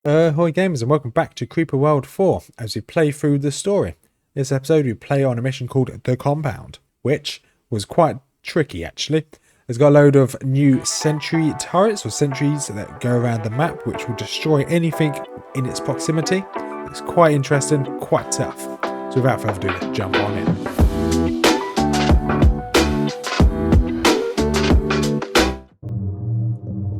Hi gamers, and welcome back to Creeper World 4 as we play through the story. This episode we play on a mission called The Compound, which was quite tricky actually. It's got a load of new sentry turrets or sentries that go around the map which will destroy anything in its proximity. It's quite interesting, quite tough. So without further ado, let's jump on in.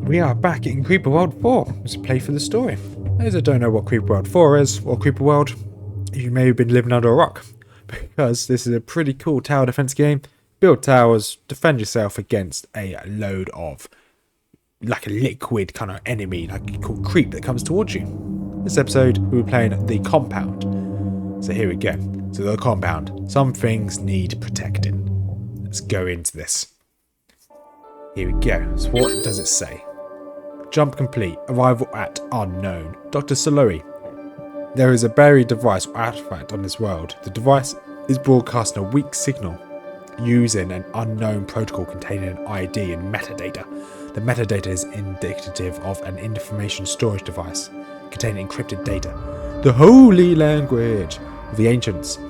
We are back in Creeper World 4 as we play for the story. Those that don't know what Creeper World 4 is, or Creeper World, you may have been living under a rock, because this is a pretty cool tower defense game. Build towers, defend yourself against a load of, like a liquid kind of enemy, like called creep that comes towards you. This episode, we'll be playing The Compound. So here we go. So The Compound. Some things need protecting. Let's go into this. Here we go. So what does it say? Jump complete. Arrival at unknown. Dr. Soloi. There is a buried device or artifact on this world. The device is broadcasting a weak signal using an unknown protocol containing an ID and metadata. The metadata is indicative of an information storage device containing encrypted data. The holy language of the ancients.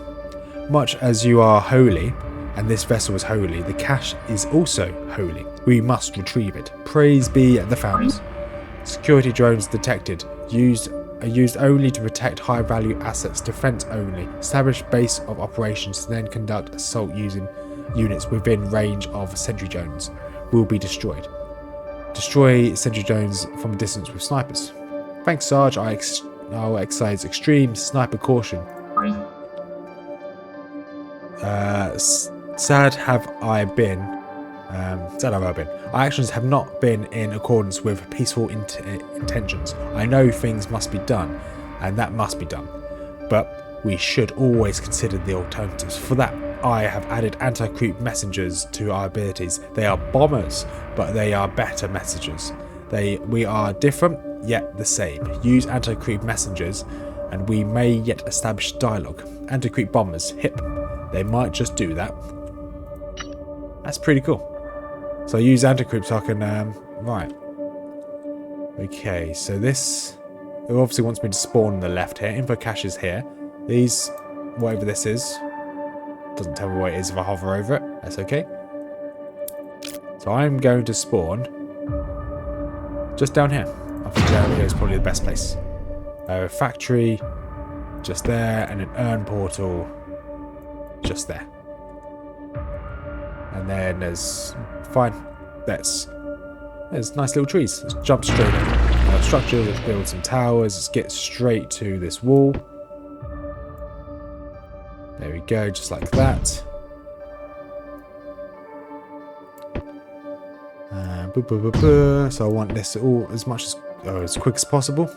Much as you are holy, and this vessel is holy, the cache is also holy. We must retrieve it. Praise be the founders. Security drones detected. Are used only to protect high-value assets. Defense only. Establish base of operations, then conduct assault using units within range of sentry drones. Will be destroyed. Destroy sentry drones from a distance with snipers. Thanks, Sarge. I'll exercise extreme sniper caution. Sad have I been. Our actions have not been in accordance with peaceful intentions. I know things must be done, and that must be done. But we should always consider the alternatives. For that, I have added anti-creep messengers to our abilities. They are bombers, but they are better messengers. We are different, yet the same. Use anti-creep messengers, and we may yet establish dialogue. Anti-creep bombers, hip. They might just do that. That's pretty cool. So I use anti-creep so I can, right. Okay, so this, it obviously wants me to spawn on the left here. Info cache is here. These, whatever this is, doesn't tell me what it is if I hover over it. That's okay. So I'm going to spawn just down here. I think down here is probably the best place. Factory, just there, and an urn portal, just there. And then there's fine. There's nice little trees. Let's jump straight in. Structure. Let's build some towers. Let's get straight to this wall. There we go, just like that. So I want this all as quick as possible.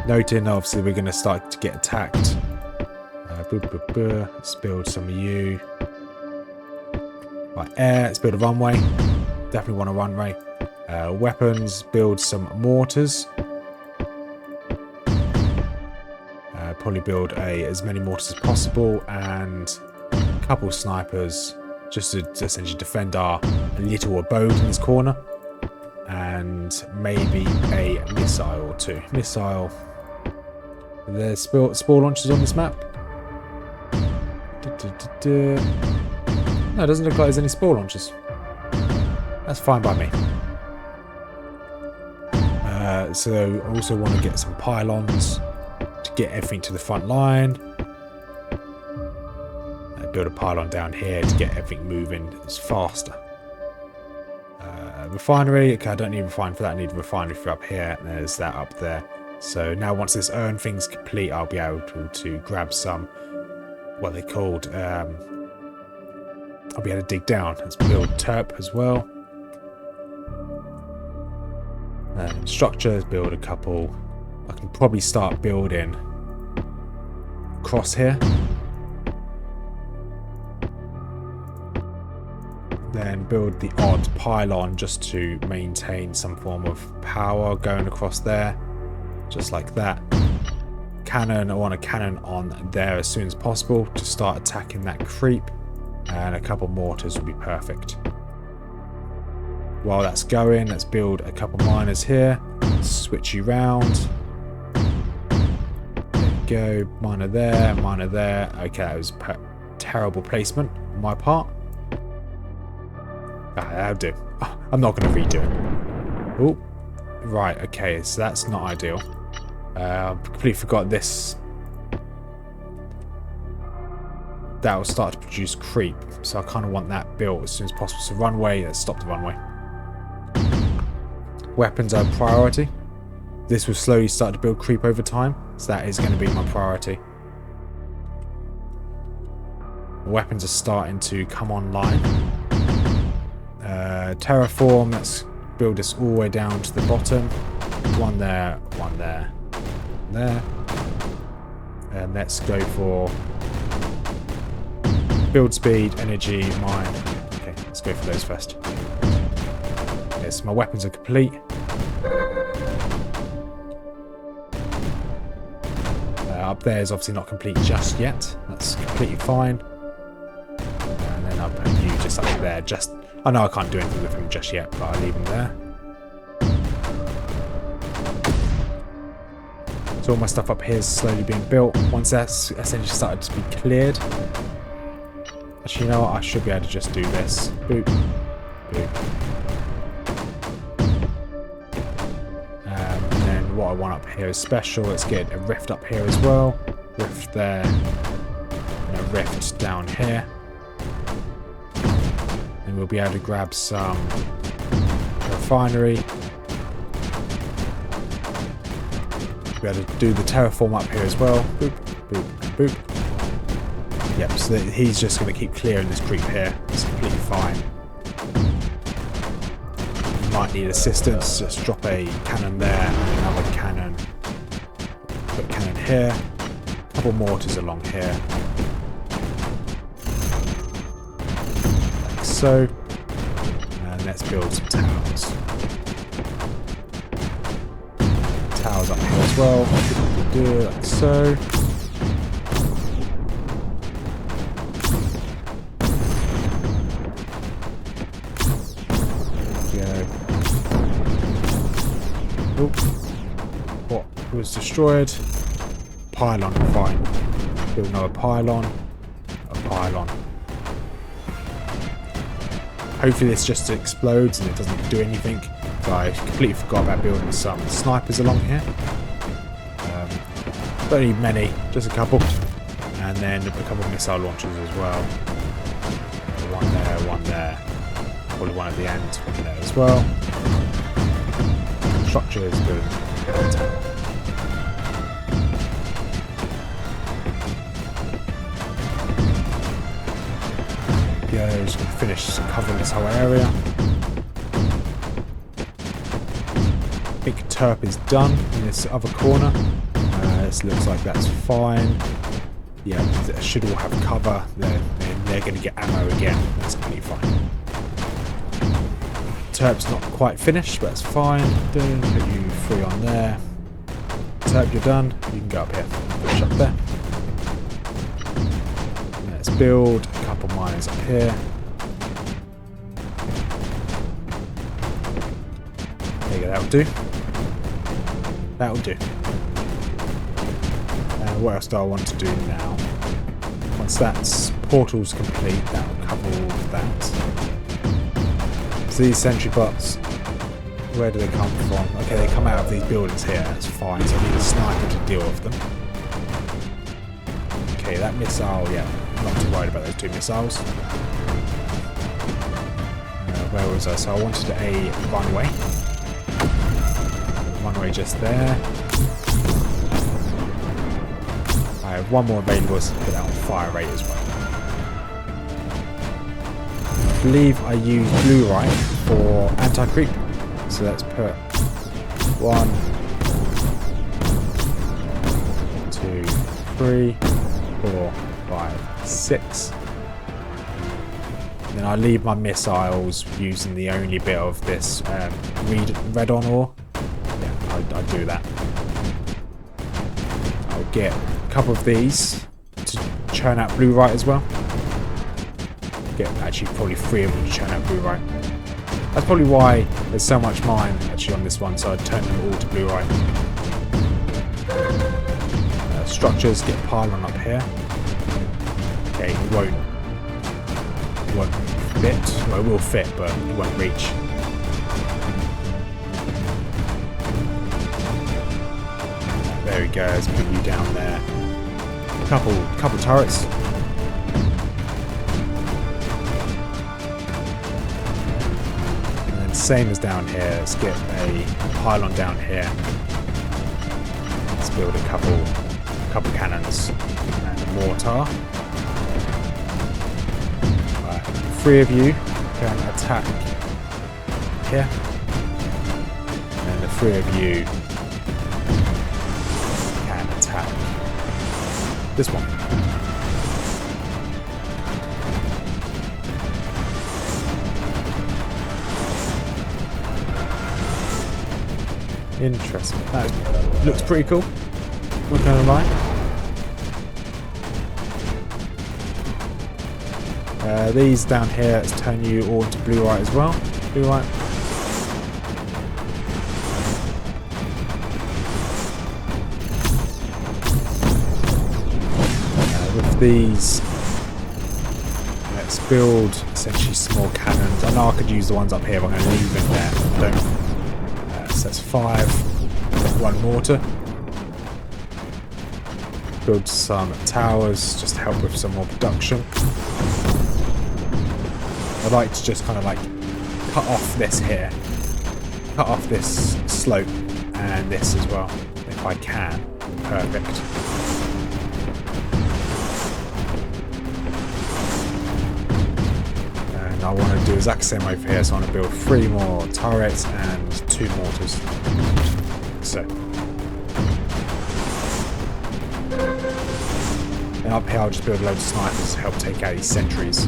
Noting, obviously, we're going to start to get attacked. Let's build some of you. Right, air, let's build a runway. Definitely want a runway. Weapons, build some mortars. Probably build as many mortars as possible and a couple snipers just to essentially defend our little abode in this corner. And maybe a missile or two. Missile. There's spore launchers on this map. No, it doesn't look like there's any spore launchers. That's fine by me. So I also want to get some pylons to get everything to the front line. Build a pylon down here to get everything moving faster. Refinery. Okay, I don't need a refinery for that. I need a refinery for up here. And there's that up there. So now once this urn thing's complete, I'll be able to grab some, what they called, I'll be able to dig down. Let's build terp as well. Structures, build a couple. I can probably start building across here. Then build the odd pylon just to maintain some form of power going across there. Just like that. Cannon, I want a cannon on there as soon as possible to start attacking that creep. And a couple mortars would be perfect. While that's going, let's build a couple miners here. Switch you round. There we go. Miner there, miner there. Okay, that was terrible placement on my part. That'll do. Oh, I'm not going to redo it. Oh, right. Okay, so that's not ideal. I completely forgot this. That will start to produce creep, so I kind of want that built as soon as possible. So runway, let's stop the runway. Weapons are priority. This will slowly start to build creep over time, so that is going to be my priority. Weapons are starting to come online. Terraform, let's build this all the way down to the bottom. One there, there. And let's go for build speed, energy, mine. Okay, let's go for those first. Okay, so my weapons are complete. Up there is obviously not complete just yet. That's completely fine. And then I'll put you just up there. I know I can't do anything with him just yet, but I'll leave him there. So all my stuff up here is slowly being built. Once that's essentially started to be cleared. Actually, you know what? I should be able to just do this. Boop. Boop. And then what I want up here is special. Let's get a rift up here as well. Rift there. And a rift down here. And we'll be able to grab some refinery. We'll be able to do the terraform up here as well. Boop, boop, boop. Yep, so he's just going to keep clearing this creep here. It's completely fine. Might need assistance. Just drop a cannon there, another cannon. Put a cannon here. A couple mortars along here. Like so. And let's build some towers. Towers up here as well. Do it like so. What was destroyed? Pylon, fine. Build another pylon. A pylon. Hopefully this just explodes and it doesn't do anything. I completely forgot about building some snipers along here. Don't need many, just a couple. And then a couple of missile launchers as well. One there. Probably one at the end, one there as well. Structure is good. Yeah, just going to finish covering this whole area. Big turp is done in this other corner. This looks like that's fine. Yeah, they should all have cover. They're going to get ammo again. That's completely fine. Turp's not quite finished, but that's fine. Put you 3 on there. Turp, you're done. You can go up here. Finish up there. Let's build a couple miners up here. There you go, that'll do. That'll do. What else do I want to do now? Once that's portal's complete, that'll cover all of that. So these sentry bots, where do they come from? Okay, they come out of these buildings here, that's fine, so I need a sniper to deal with them. Okay, that missile, yeah, I'm not too worried about those 2 missiles. Where was I? So I wanted a runway. Runway just there. I have one more available, so put that on fire rate as well. I believe I use blue right for anti-creep. So let's put 1, 2, 3, 4, 5, 6. And then I leave my missiles using the only bit of this red on ore. Yeah, I do that. I'll get a couple of these to churn out blue right as well. Get actually probably 3 of them to churn out blue right. That's probably why there's so much mine actually on this one, so I turned them all to blue right. Structures get piled on up here. Okay, it won't fit. Well, it will fit, but it won't reach. There we go. Let's put you down there. Couple turrets. And then same as down here. Let's get a pylon down here. Let's build a couple cannons and a mortar. Right, 3 of you can attack here, and then the 3 of you can attack this one. Interesting. That looks pretty cool. Not gonna lie. These down here, let's turn you all into blue white as well. Blue white. With these, let's build essentially small cannons. I know I could use the ones up here, but I'm going to leave them there. Don't. So that's 5. 1 mortar. Build some towers just to help with some more production. I'd like to just kind of like cut off this here, cut off this slope and this as well, if I can. Perfect. And I want to do the exact same over here, so I want to build 3 more turrets and 2 mortars. So. And up here I'll just build loads of snipers to help take out these sentries.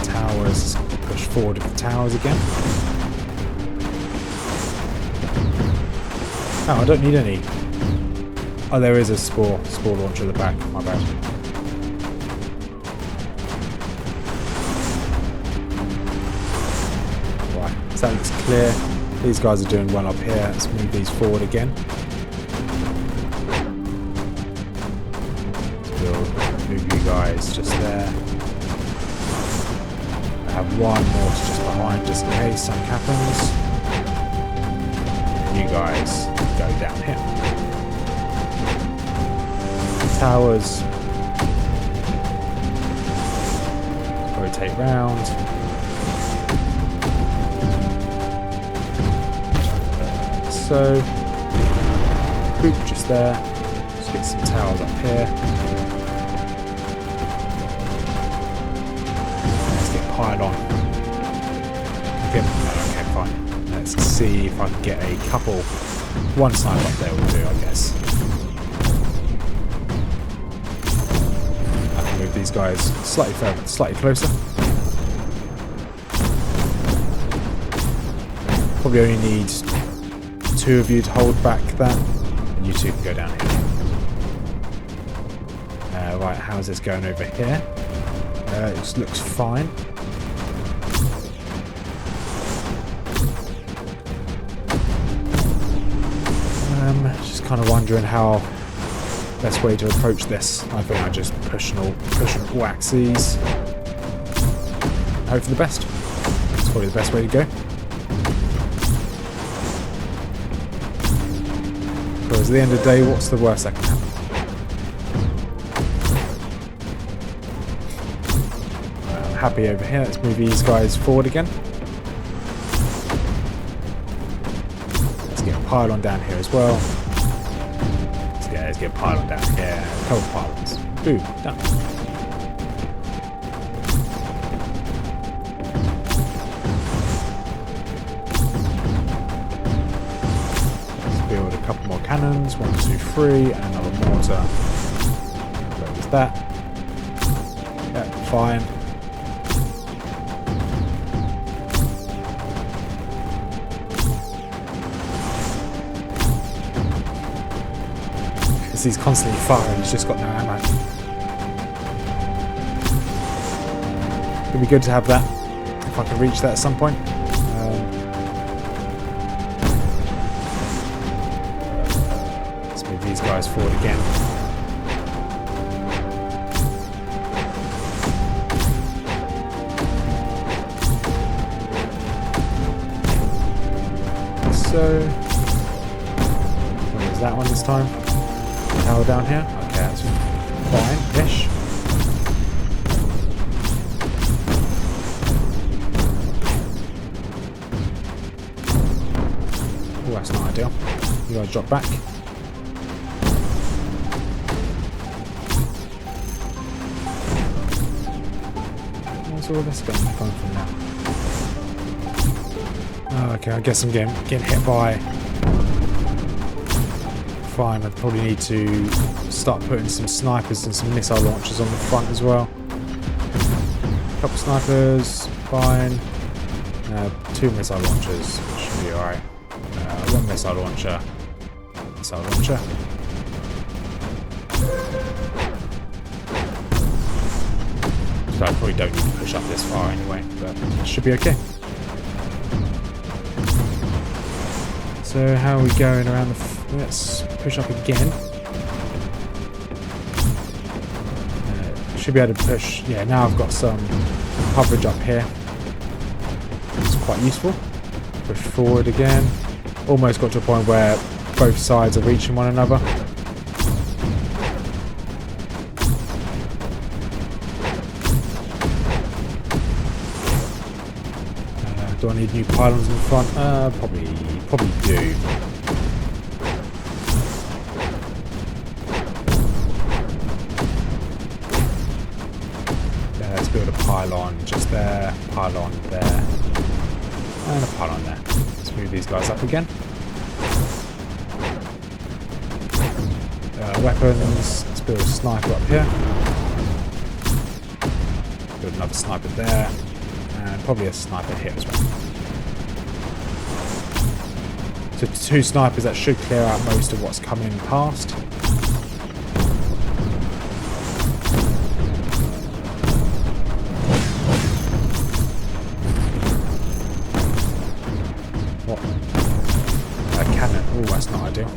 Towers, push forward with the towers again. Oh, I don't need any. Oh, there is a spore launcher at the back, my bad. Right, so that looks clear. These guys are doing well up here. Let's move these forward again. Move you guys just there. I have 1 more just behind just in case something happens. You guys go down here. Towers. Rotate round. So, boop, just there. Let's get some towers up here. Pile on. Okay, fine. Let's see if I can get a couple. 1 sniper up there will do, I guess. I can move these guys slightly further, slightly closer. Probably only need 2 of you to hold back that, and you 2 can go down here. Right, how's this going over here? It just looks fine. Just kind of wondering how best way to approach this. I think I just push all axes. Hope for the best. It's probably the best way to go. Because at the end of the day, what's the worst that can happen? I'm happy over here. Let's move these guys forward again. Pile on down here as well. Let's get a pylon down here. A couple of pylons. Boom, done. Let's build a couple more cannons. 1, 2, 3, and another mortar. Where was that? Yeah, fine. He's constantly firing, he's just got no ammo. It'd be good to have that if I can reach that at some point. Let's move these guys forward again. So, where is that one this time? Tower down here? Okay, that's fine-ish. Oh, that's not ideal. You gotta drop back. Where's all this going from now? Oh, okay, I guess I'm getting hit by... Fine, I probably need to start putting some snipers and some missile launchers on the front as well. Couple snipers, fine. 2 missile launchers, should be alright. 1 missile launcher. Missile launcher. So I probably don't need to push up this far anyway, but it should be okay. So how are we going around the... Let's push up again. Should be able to push... Yeah, now I've got some coverage up here. It's quite useful. Push forward again. Almost got to a point where both sides are reaching one another. Do I need new pylons in the front? Probably do. Let's build a pylon just there, pylon there, and a pylon there. Let's move these guys up again. Weapons. Let's build a sniper up here. Build another sniper there. And probably a sniper here as well. So 2 snipers, that should clear out most of what's coming past. What? A cannon. Oh, that's not ideal.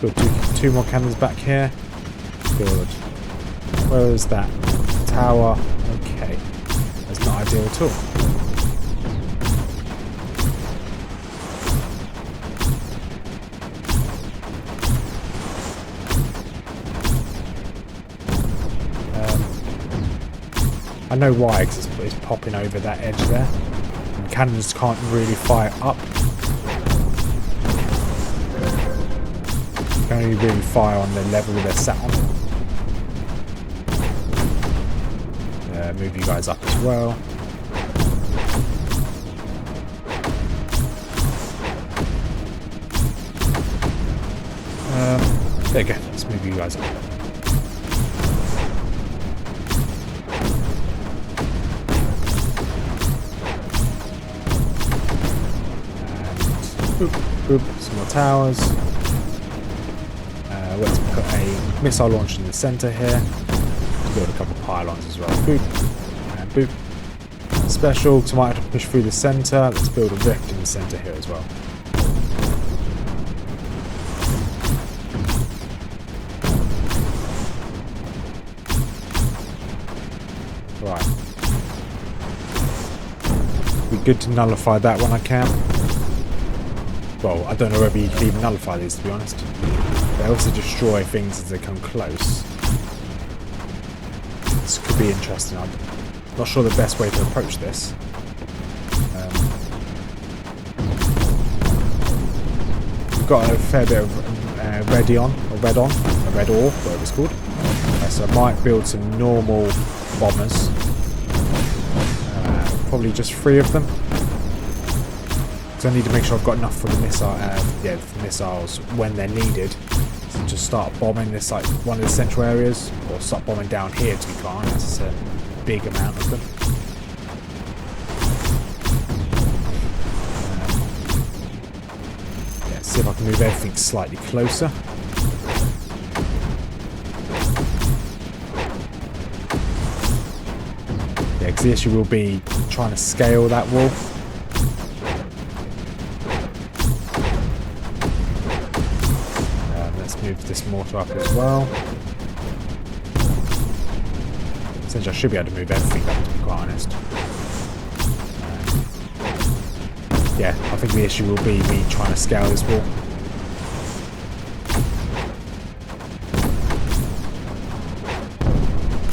Build 2 more cannons back here. Good. Where is that? Tower. Okay. That's not ideal at all. I know why, because it's popping over that edge there. And cannons can't really fire up. You can only really fire on the level they're sat on. Move you guys up as well. There you go. Let's move you guys up. And boop, boop, some more towers. Let's put a missile launcher in the center here. Build a couple pylons as well. Boop and boop. Special, because I might have to push through the center. Let's build a rift in the center here as well. Right. Be good to nullify that when I can. Well, I don't know whether you can even nullify these, to be honest. They also destroy things as they come close. This could be interesting. I'm not sure the best way to approach this. We've got a fair bit of red ore, whatever it's called. So I might build some normal bombers. Probably just 3 of them. Because I need to make sure I've got enough for the missile, for missiles when they're needed. So just start bombing this, like one of the central areas, or start bombing down here to be quite honest. It's a big amount of them. Yeah, see if I can move everything slightly closer. Yeah, because the issue will be trying to scale that wall. Let's move this mortar up as well. Essentially, I should be able to move everything up, to be quite honest. Yeah, I think the issue will be me trying to scale this wall.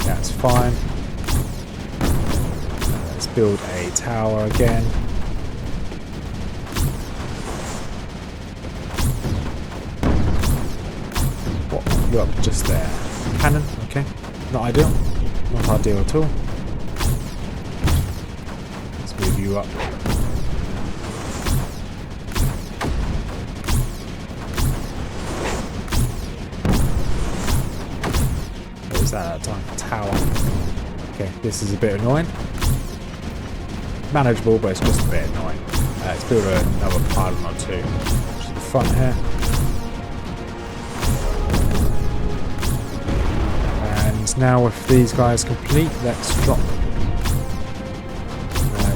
That's fine. Let's build a tower again. What? You're up just there. Cannon, okay. Not ideal. Not ideal at all. Let's move you up. What was that at the time? Tower. Okay, this is a bit annoying. Manageable, but it's just a bit annoying. Let's build another pylon or two. To the front here. And now with these guys complete, let's drop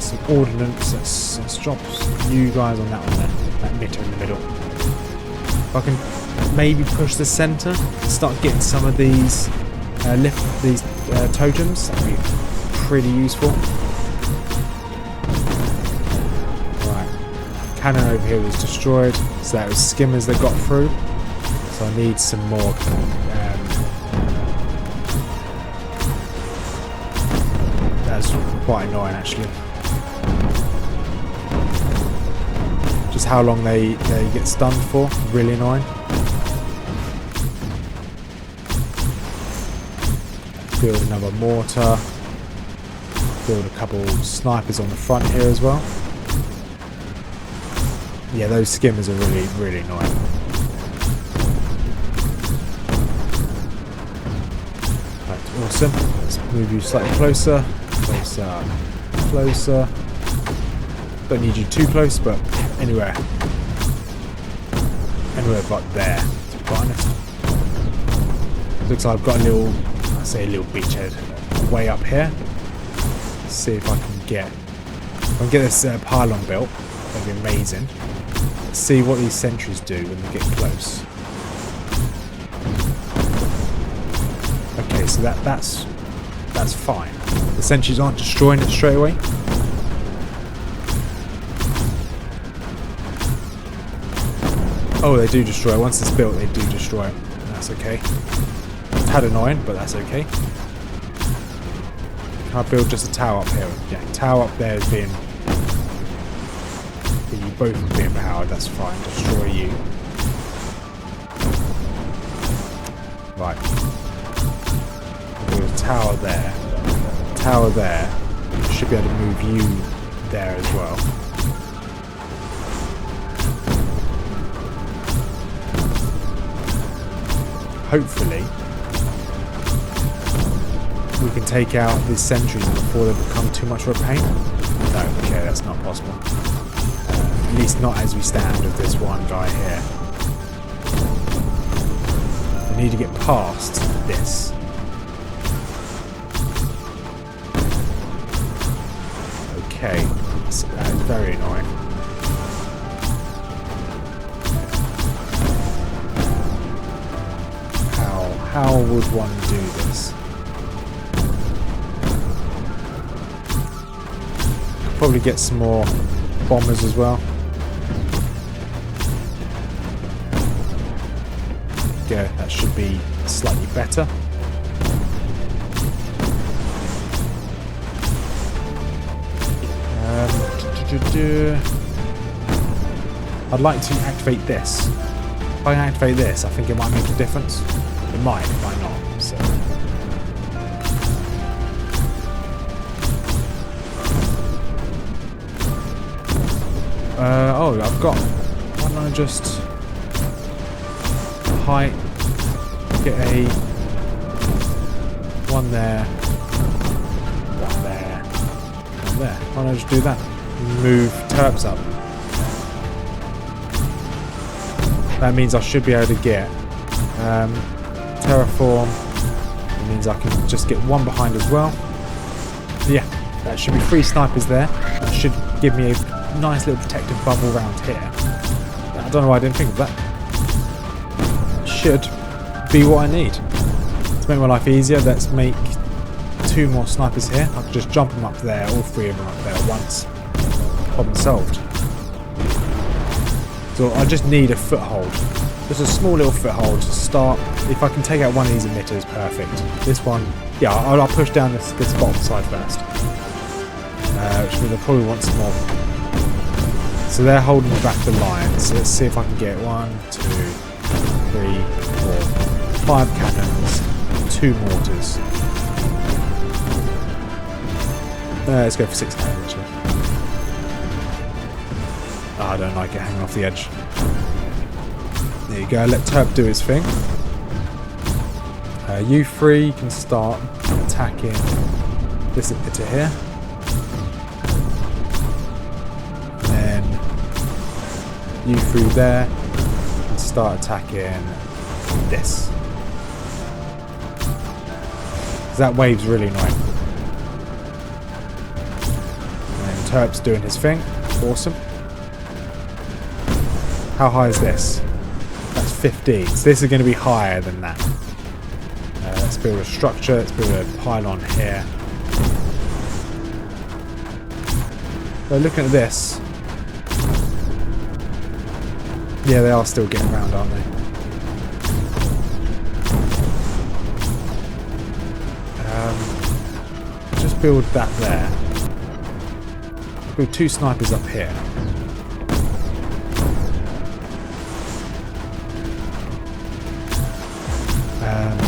some ordnance. Let's drop you guys on that one there. That knitter in the middle. If I can maybe push the centre and start getting some of these totems, that would be pretty useful. Right, cannon over here was destroyed, so that was skimmers that got through. So I need some more. That's quite annoying, actually. Just how long they get stunned for, really annoying. Build another mortar. Build a couple snipers on the front here as well. Yeah, those skimmers are really, really annoying. Right, awesome. Let's move you slightly closer. Closer. Closer. Don't need you too close, but anywhere. Anywhere but there, to be honest. Looks like I've got a little, I say a little beachhead way up here. Let's see if I can get this pylon built. That'd be amazing. Let's see what these sentries do when they get close. Okay, so that's fine. The sentries aren't destroying it straight away. Oh, they do destroy it. Once it's built, they do destroy it. That's okay. It's had annoying, but that's okay. Can I build just a tower up here? Yeah, tower up there is being... You both are being powered, that's fine. Destroy you. Right. I'll build a tower there. Tower there. Should be able to move you there as well. Hopefully we can take out these sentries before they become too much of a pain. No, okay, that's not possible. At least not as we stand with this one guy here. We need to get past this. Okay, so that is very annoying. How would one do this? Could probably get some more bombers as well. Yeah, that should be slightly better. I'd like to activate this. If I can activate this, I think it might make a difference. It might not. So. Oh, I've got. Why don't I just height? Get a one there, one there, one there. Why don't I just do that? Move turps up. That means I should be able to get. Terraform. It means I can just get one behind as well. Yeah, That should be 3 snipers there. That should give me a nice little protective bubble around here. I don't know why I didn't think of that. Should be what I need. To make my life easier, let's make 2 more snipers here. I can just jump them up there, all 3 of them up there at once. Problem solved. So I just need a foothold. Just a small little foothold to start. If I can take out one of these emitters, perfect. This one, yeah, I'll push down this bottom side first. Which means I probably want some more. So they're holding back the lines. Let's see if I can get 1, 2, 3, 4, 5 cannons, 2 mortars. Let's go for 6 cannons actually. Oh, I don't like it hanging off the edge. There you go, let Turp do his thing. You 3 can start attacking this emitter here. And then you 3 there can start attacking this. That wave's really annoying. And Turp's doing his thing. Awesome. How high is this? That's 15. So this is going to be higher than that. Let's build a structure. Let's build a pylon here. So looking at this. Yeah, they are still getting around, aren't they? Just build that there. Build 2 snipers up here.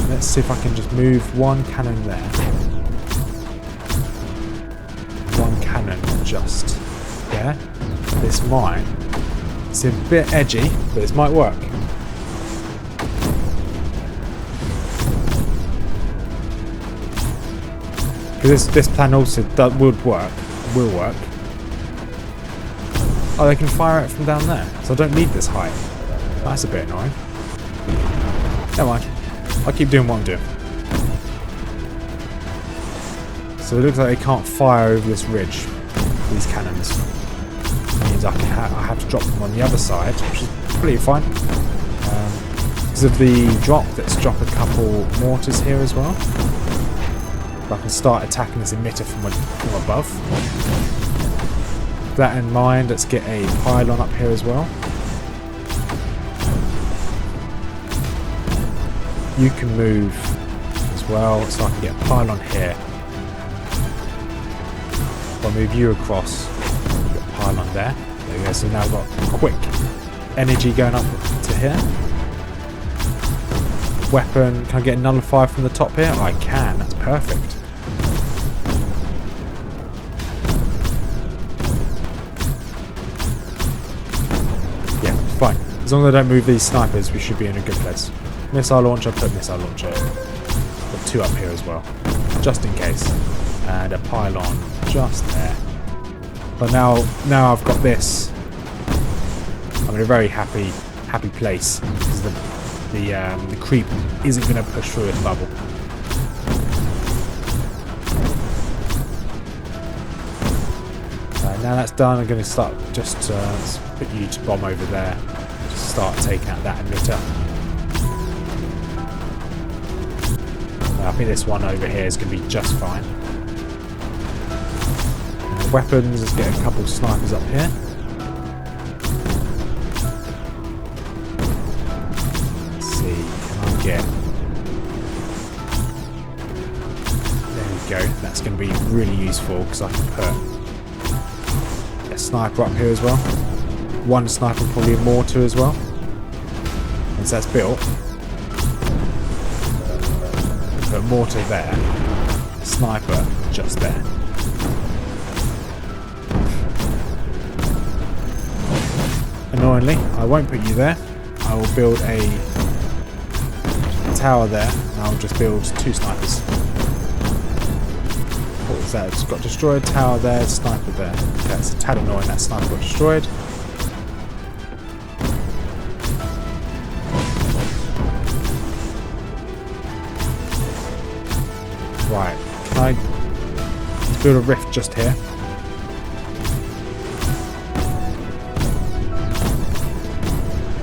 Let's see if I can just move 1 cannon there. 1 cannon just there. This might. It's a bit edgy, but this might work. Because this plan also will work. Oh, they can fire it from down there, so I don't need this height. That's a bit annoying. Never mind. I'll keep doing what I'm doing. So it looks like they can't fire over this ridge, these cannons. That means I have to drop them on the other side, which is completely fine. Because of the drop, let's drop a couple mortars here as well. I can start attacking this emitter from above. With that in mind, let's get a pylon up here as well. You can move as well, so I can get a pylon here. If I move you across, get a pylon there. There we go, so now I've got quick energy going up to here. Weapon, can I get a nullify from the top here? I can, that's perfect. Yeah, fine. As long as I don't move these snipers, we should be in a good place. Missile launcher, put missile launcher. Put 2 up here as well, just in case. And a pylon just there. But now I've got this. I'm in a very happy place because the creep isn't going to push through its bubble. Now that's done, I'm going to start just let's put you to bomb over there. Just start taking out that emitter. I think this one over here is going to be just fine. Weapons, let's get a couple of snipers up here. Let's see, can I get... There we go, that's going to be really useful because I can put a sniper up here as well. 1 sniper and probably a mortar as well. Once that's built, put a mortar there, a sniper just there. Annoyingly, I won't put you there. I will build a tower there, and I'll just build 2 snipers. What was that? It's got destroyed, tower there, sniper there. That's a tad annoying, that sniper got destroyed. Right, can I build a rift just here.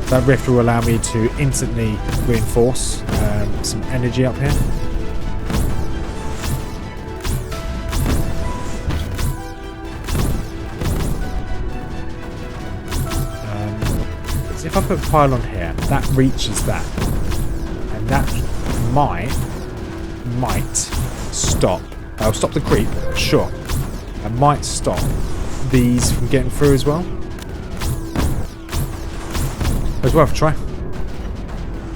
That rift will allow me to instantly reinforce some energy up here. So if I put a pylon here, that reaches that. And that might stop. I'll stop the creep, sure. I might stop these from getting through as well. It's worth a try.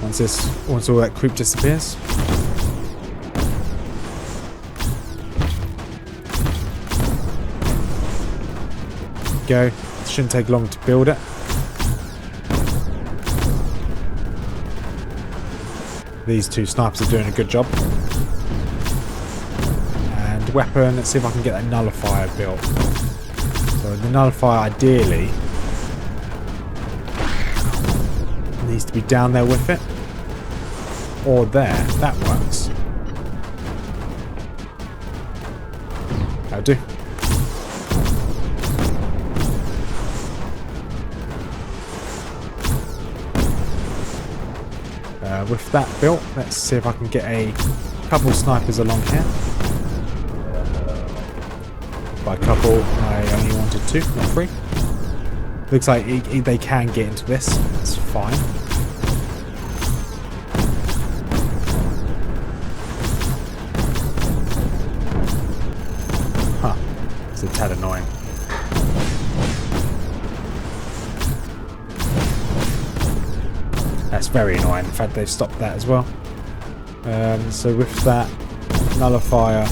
Once all that creep disappears. Go. It shouldn't take long to build it. These two snipers are doing a good job. And weapon, let's see if I can get that nullifier built. So the nullifier ideally needs to be down there with it. Or there. That works. That'll do. With that built, let's see if I can get a couple snipers along here. By couple, I only wanted 2, not 3. Looks like they can get into this. That's fine. Huh. It's a tad annoying. That's very annoying. In fact, they've stopped that as well. So with that nullifier,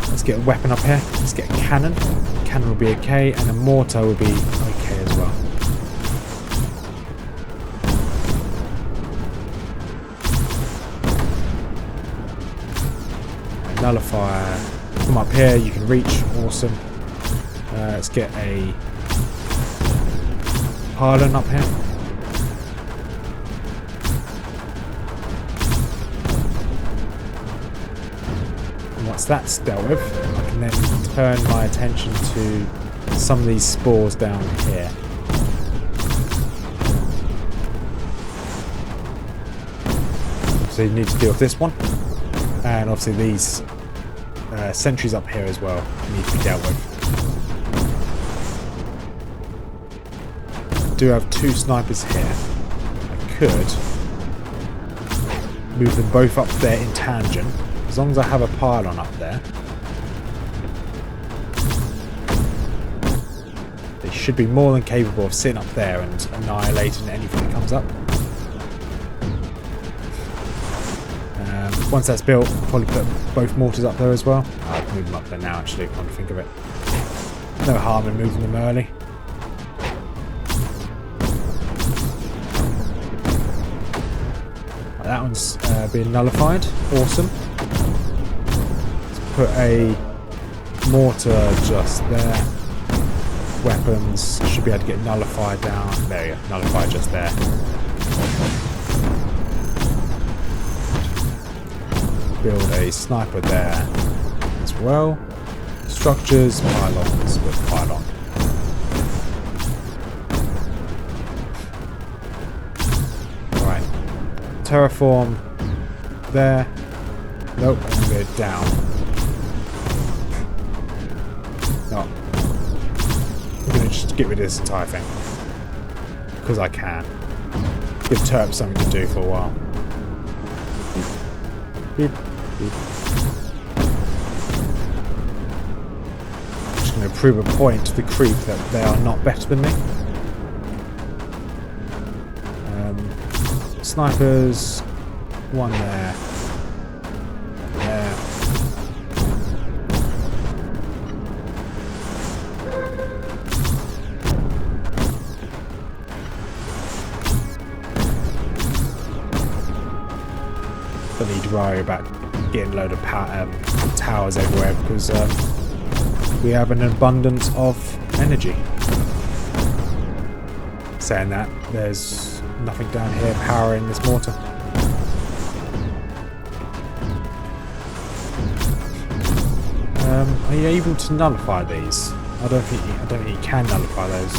let's get a weapon up here. Let's get a cannon. Cannon will be okay, and a mortar will be okay as well. A nullifier. Come up here. You can reach. Awesome. Let's get a pylon up here. And once that's dealt with, I can then turn my attention to some of these spores down here. So you need to deal with this one. And obviously these sentries up here as well need to be dealt with. I do have 2 snipers here. I could move them both up there in tangent, as long as I have a pylon up there. They should be more than capable of sitting up there and annihilating anything that comes up. Once that's built, I'll probably put both mortars up there as well. I'll move them up there now actually, come to think of it. No harm in moving them early. That one's being nullified. Awesome. Let's put a mortar just there. Weapons should be able to get nullified down. There you go. Nullified just there. Build a sniper there as well. Structures, pylons with pylon. Terraform there. Nope, I'm going to go down. No. I'm going to just get rid of this entire thing. Because I can. Give Terp something to do for a while. Beep, beep. I'm just going to prove a point to the creep that they are not better than me. Snipers, one there, there. Don't need to worry about getting a load of towers everywhere because we have an abundance of energy. Saying that, there's nothing down here powering this mortar. Are you able to nullify these? I don't think you can nullify those.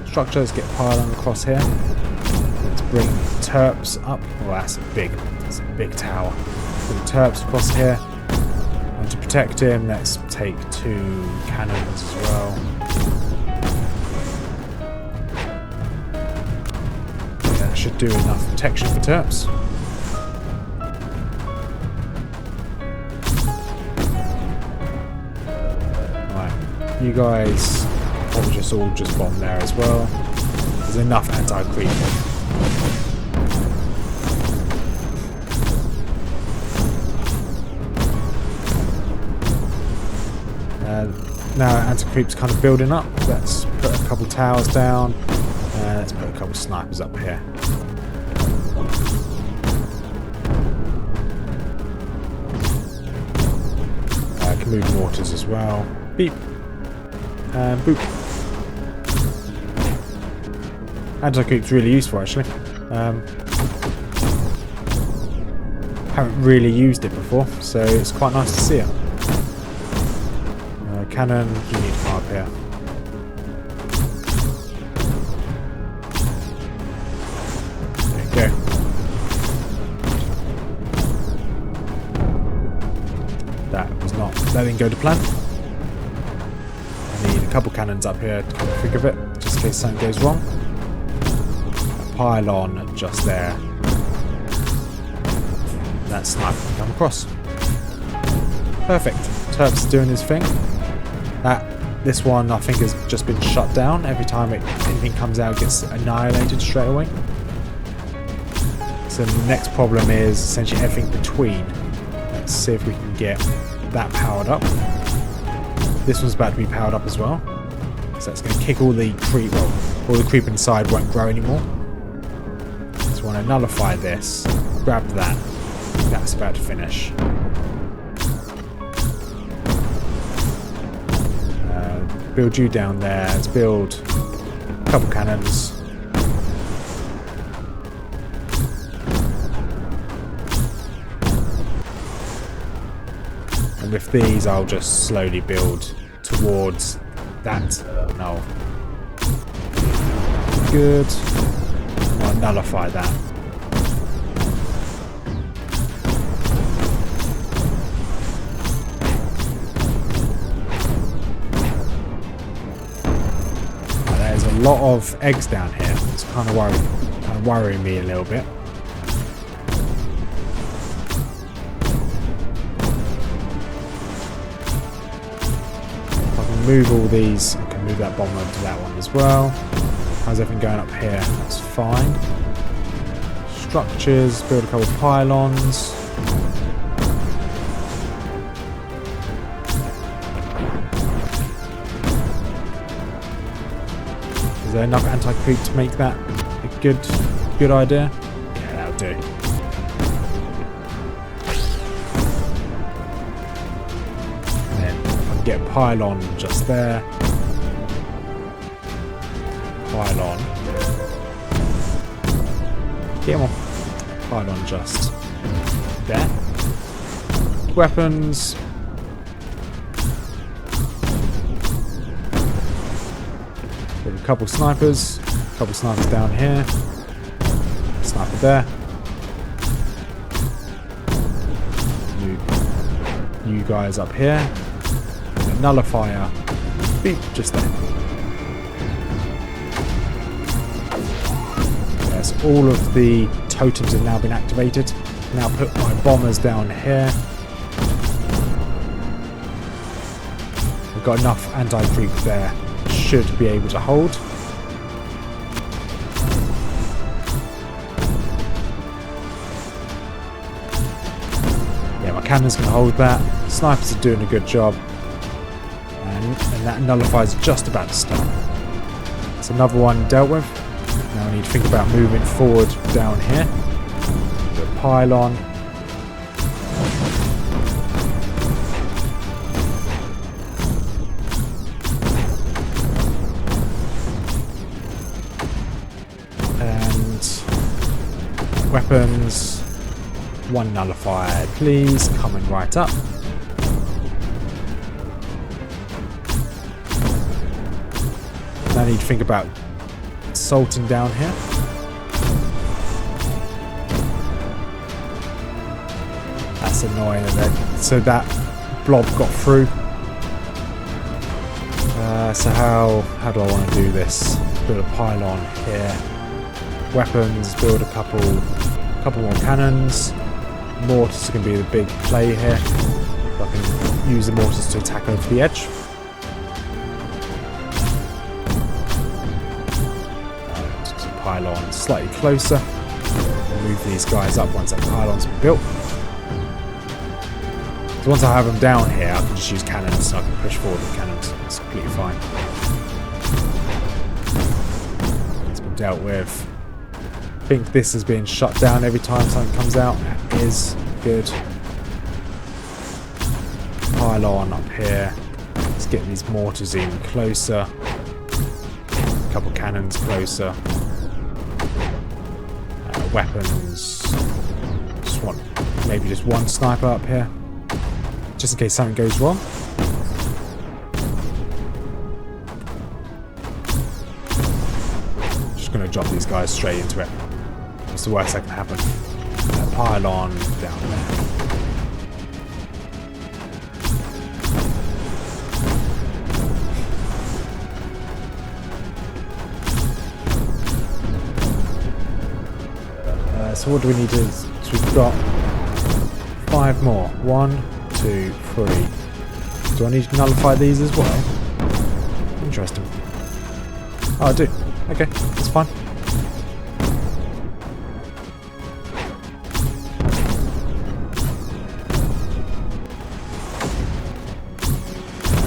Structures get piled on across here. Let's bring Terps up. Oh, that's a big tower. Bring Terps across here. And to protect him, let's take 2 cannons as well. Yeah, that should do enough protection for Terps. You guys will just all bomb there as well. There's enough anti-creep. Now anti-creep's kind of building up. Let's put a couple towers down. Let's put a couple snipers up here. I can move mortars as well. Beep. And boop. Anti-creep's really useful actually. Haven't really used it before, so it's quite nice to see it. Cannon, you need to come up here. There you go. That didn't go to plan. I need a couple cannons up here to come think of it, just in case something goes wrong. A pylon just there. That sniper can come across. Perfect. Terps doing his thing. This one I think has just been shut down. Every time anything comes out, it gets annihilated straight away. So the next problem is essentially everything between. Let's see if we can get that powered up. This one's about to be powered up as well. So that's going to kick all the creep. Well, all the creep inside won't grow anymore. So I want to nullify this. Grab that. That's about to finish. Build you down there. Let's build a couple cannons. And with these, I'll just slowly build towards that. No. Good. I'll nullify that. There's a lot of eggs down here. It's kind of worrying me a little bit. If I can move all these, I can move that bomb over to that one as well. How's everything going up here? That's fine. Structures, build a couple of pylons. Is there enough anti-creep to make that a good idea? Yeah, that'll do. And then I can get a pylon just there. Pylon. Get on. Pylon just there. Weapons. A couple snipers down here. Sniper there. You guys up here. And a nullifier. Beep, just there. Yes, all of the totems have now been activated. Now put my bombers down here. We've got enough anti-creep there. Should be able to hold. Yeah, my cannons can hold that. Snipers are doing a good job. And that nullifies just about to start. It's another one dealt with. Now I need to think about moving forward down here. The pylon. Weapons. One nullifier, please. Coming right up. Now I need to think about salting down here. That's annoying. So that blob got through. So how do I want to do this? Build a pylon here. Weapons. Build a couple more cannons. Mortars is going to be the big play here. I can use the mortars to attack over the edge. Pylon slightly closer. Move these guys up once that pylon's been built. So once I have them down here, I can just use cannons, so I can push forward with cannons. It's completely fine. It's been dealt with. I think this is being shut down every time something comes out. That is good. Pylon up here. Let's get these mortars even closer. A couple cannons closer. Weapons. Just want maybe just one sniper up here, just in case something goes wrong. Just gonna drop these guys straight into it. What's the worst that can happen? A pylon down there. So what do we need to do? So we've got 5 more. 1, 2, 3. Do I need to nullify these as well? Interesting. Oh, I do. Okay, that's fine.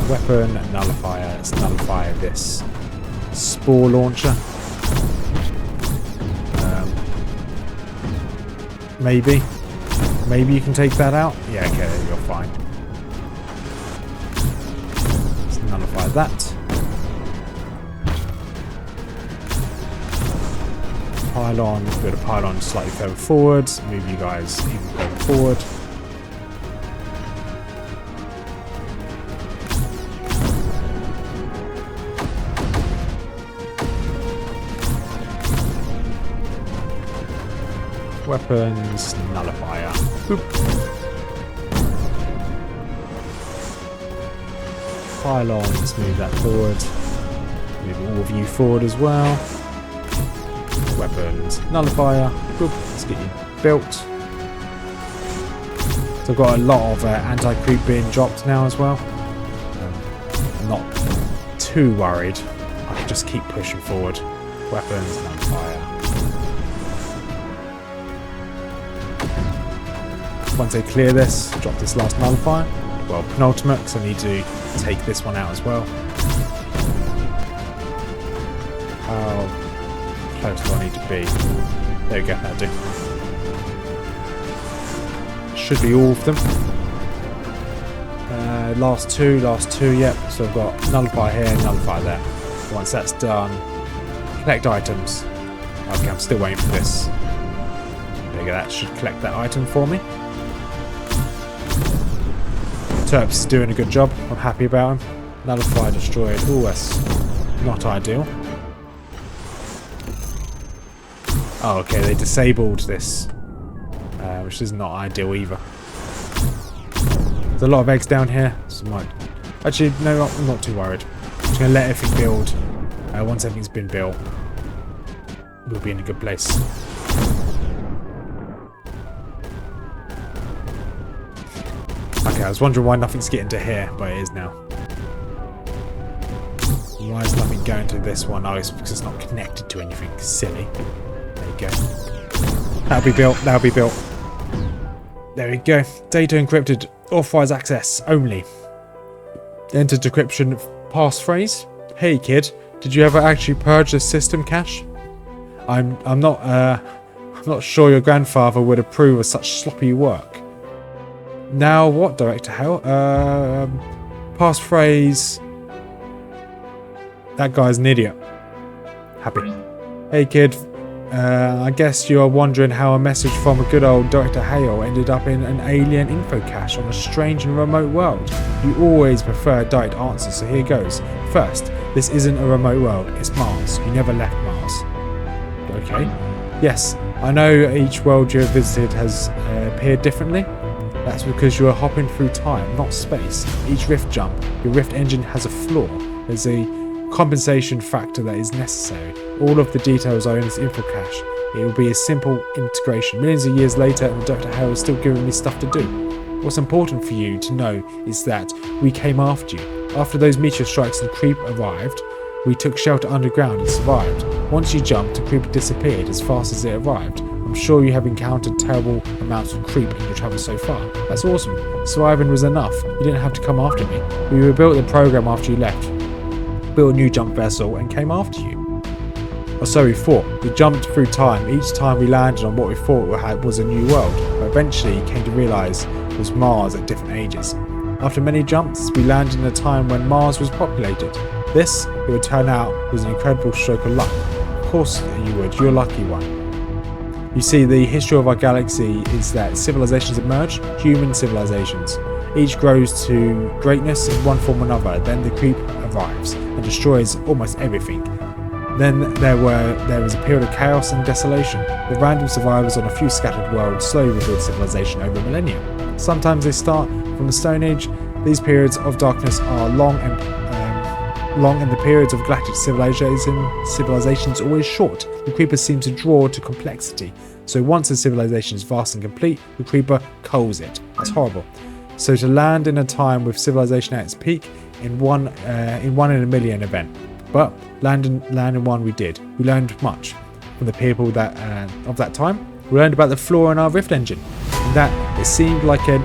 Weapon nullifier. Let's nullify this spore launcher. Maybe you can take that out. Yeah, okay, you're fine. Let's nullify that. Pylon, build a pylon slightly further forward. Move you guys even further forward. Weapons, nullifier. Boop. Pylon, let's move that forward. Move all of you forward as well. Weapons, nullifier. Boop. Let's get you built. So I've got a lot of anti-creep being dropped now as well. I'm not too worried. I can just keep pushing forward. Weapons, nullifier. Once I clear this, drop this last nullifier. Well, penultimate, because I need to take this one out as well. How close do I need to be? There we go, that'll do. Should be all of them. Last two, yep. So I've got nullify here, nullify there. Once that's done, collect items. Okay, I'm still waiting for this. There you go, that should collect that item for me. Terps is doing a good job. I'm happy about him. Nullify, destroyed. Oh, that's not ideal. Oh, okay, they disabled this, which is not ideal either. There's a lot of eggs down here, so I might... Actually, no, I'm not too worried. I'm just going to let everything build. Once everything's been built, we'll be in a good place. Okay, I was wondering why nothing's getting to here, but it is now. Why is nothing going to this one? Oh, it's because it's not connected to anything. Silly. There you go. That'll be built. That'll be built. There we go. Data encrypted. Authorized access only. Enter decryption passphrase. Hey kid, did you ever actually purge the system cache? I'm not sure your grandfather would approve of such sloppy work. Now what, Director Hell? Passphrase. That guy's an idiot. Happy. Hey kid, I guess you're wondering how a message from a good old Dr. Hale ended up in an alien info cache on a strange and remote world. You always prefer direct answers, so here goes. First, this isn't a remote world, it's Mars. You never left Mars. Okay. Yes, I know each world you have visited has appeared differently. That's because you are hopping through time, not space. Each rift jump, your rift engine has a flaw. There's a compensation factor that is necessary. All of the details are in this info cache. It will be a simple integration. Millions of years later, and Dr. Hale is still giving me stuff to do. What's important for you to know is that we came after you. After those meteor strikes and the creep arrived, we took shelter underground and survived. Once you jumped, the creep disappeared as fast as it arrived. I'm sure you have encountered terrible amounts of creep in your travel so far. That's awesome. Surviving was enough. You didn't have to come after me. We rebuilt the program after you left. Built a new jump vessel and came after you. Or so we thought. We jumped through time. Each time we landed on what we thought was a new world, but eventually came to realise it was Mars at different ages. After many jumps, we landed in a time when Mars was populated. This, it would turn out, was an incredible stroke of luck. Of course you would, you're a lucky one. You see, the history of our galaxy is that civilizations emerge, human civilizations. Each grows to greatness in one form or another, then the creep arrives and destroys almost everything. Then there was a period of chaos and desolation. The random survivors on a few scattered worlds slowly rebuild civilization over millennia. Sometimes they start from the Stone Age. These periods of darkness are long and the periods of galactic civilization is always short. The Creeper seems to draw to complexity. So once a civilization is vast and complete, the Creeper culls it. That's horrible. So to land in a time with civilization at its peak in one in a million event. But land in one we did. We learned much from the people that of that time. We learned about the flaw in our rift engine, and that it seemed like an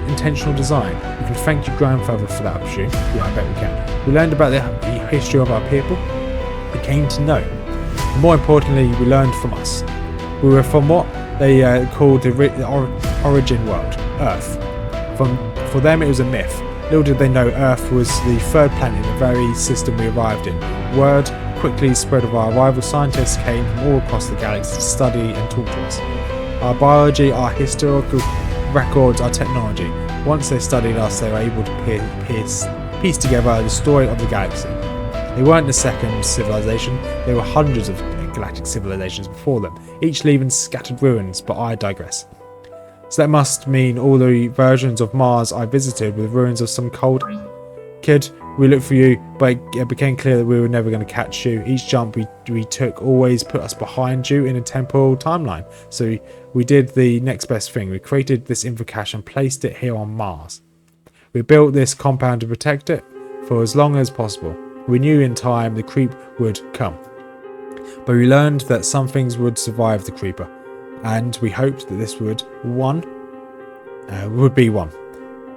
intentional design. We can thank your grandfather for that, I presume. Yeah, I bet we can. We learned about the history of our people. We came to know. And more importantly, we learned from us. We were from what they called the origin world, Earth. For them, it was a myth. Little did they know Earth was the third planet in the very system we arrived in. Word quickly spread of our arrival. Scientists came from all across the galaxy to study and talk to us. Our biology, our historical records, our technology. Once they studied us, they were able to piece together the story of the galaxy. They weren't the second civilization, there were hundreds of galactic civilizations before them, each leaving scattered ruins, but I digress. So that must mean all the versions of Mars I visited were the ruins of some cold kid. We looked for you, but it became clear that we were never going to catch you. Each jump we took always put us behind you in a temporal timeline. So we did the next best thing. We created this info cache and placed it here on Mars. We built this compound to protect it for as long as possible. We knew in time the creep would come. But we learned that some things would survive the creeper. And we hoped that this would be one.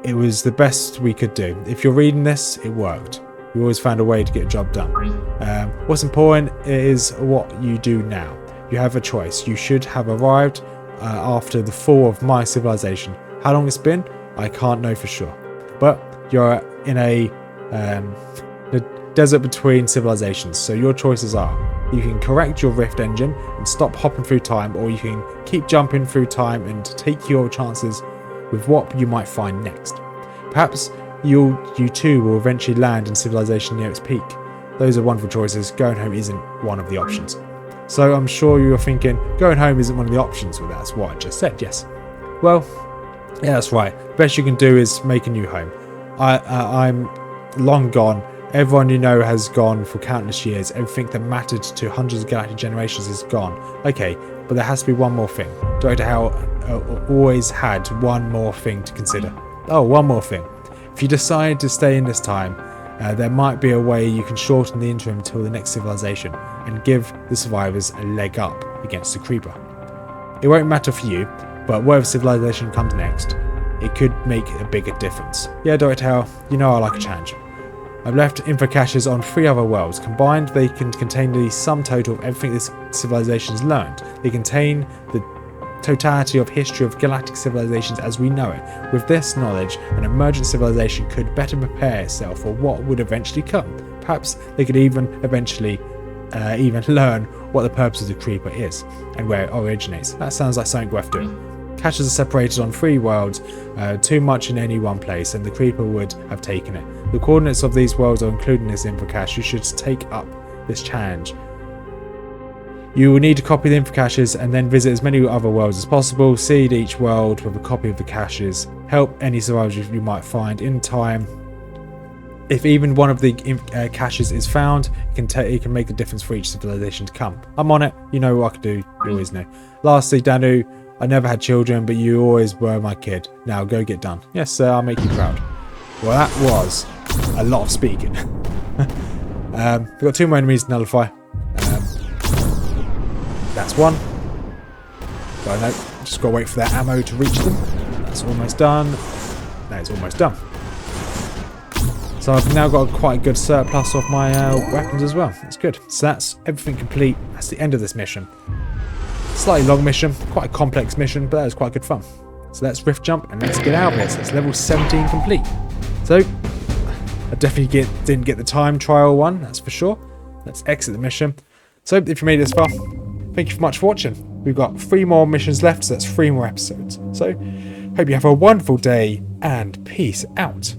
It was the best we could do. If you're reading this, it worked. We always found a way to get a job done. What's important is what you do now. You have a choice. You should have arrived after the fall of my civilization. How long it's been, I can't know for sure. But you're in a desert between civilizations, so your choices are: you can correct your rift engine and stop hopping through time, or you can keep jumping through time and take your chances with what you might find next. Perhaps you too will eventually land in civilization near its peak. Those are wonderful choices. Going home isn't one of the options. So I'm sure you're thinking, going home isn't one of the options. Well, that's what I just said, yes. Well, yeah, that's right. The best you can do is make a new home. I'm long gone. Everyone you know has gone for countless years. Everything that mattered to hundreds of galactic generations is gone. Okay, but there has to be one more thing. Dr. Hale always had one more thing to consider. Oh, one more thing. If you decide to stay in this time, there might be a way you can shorten the interim until the next civilization and give the survivors a leg up against the creeper. It won't matter for you, but whatever civilization comes next, it could make a bigger difference. Yeah, Dr. Hale, you know I like a challenge. I've left info caches on 3 other worlds. Combined, they can contain the sum total of everything this civilization's learned. They contain the totality of history of galactic civilizations as we know it. With this knowledge, an emergent civilization could better prepare itself for what would eventually come. Perhaps they could even eventually even learn what the purpose of the creeper is and where it originates. That sounds like something worth doing. Caches are separated on 3 worlds, too much in any one place, and the creeper would have taken it. The coordinates of these worlds are included in this info cache. You should take up this challenge. You will need to copy the info caches and then visit as many other worlds as possible. Seed each world with a copy of the caches. Help any survivors you might find in time. If even one of the caches is found, it can make a difference for each civilization to come. I'm on it. You know what I can do. You always know. Lastly, Danu, I never had children, but you always were my kid. Now go get done. Yes, sir, I'll make you proud. Well, that was a lot of speaking. We've got 2 more enemies to nullify. That's one. But no, just got to wait for their ammo to reach them. That's almost done. That is almost done. So I've now got quite a good surplus of my weapons as well. That's good. So that's everything complete. That's the end of this mission. Slightly long mission, quite a complex mission, but that was quite good fun. So let's rift jump and let's get out of here. So it's level 17 complete. So I definitely didn't get the time trial one, that's for sure. Let's exit the mission. So if you made it this far, thank you so much for watching. We've got 3 more missions left, so that's 3 more episodes. So hope you have a wonderful day and peace out.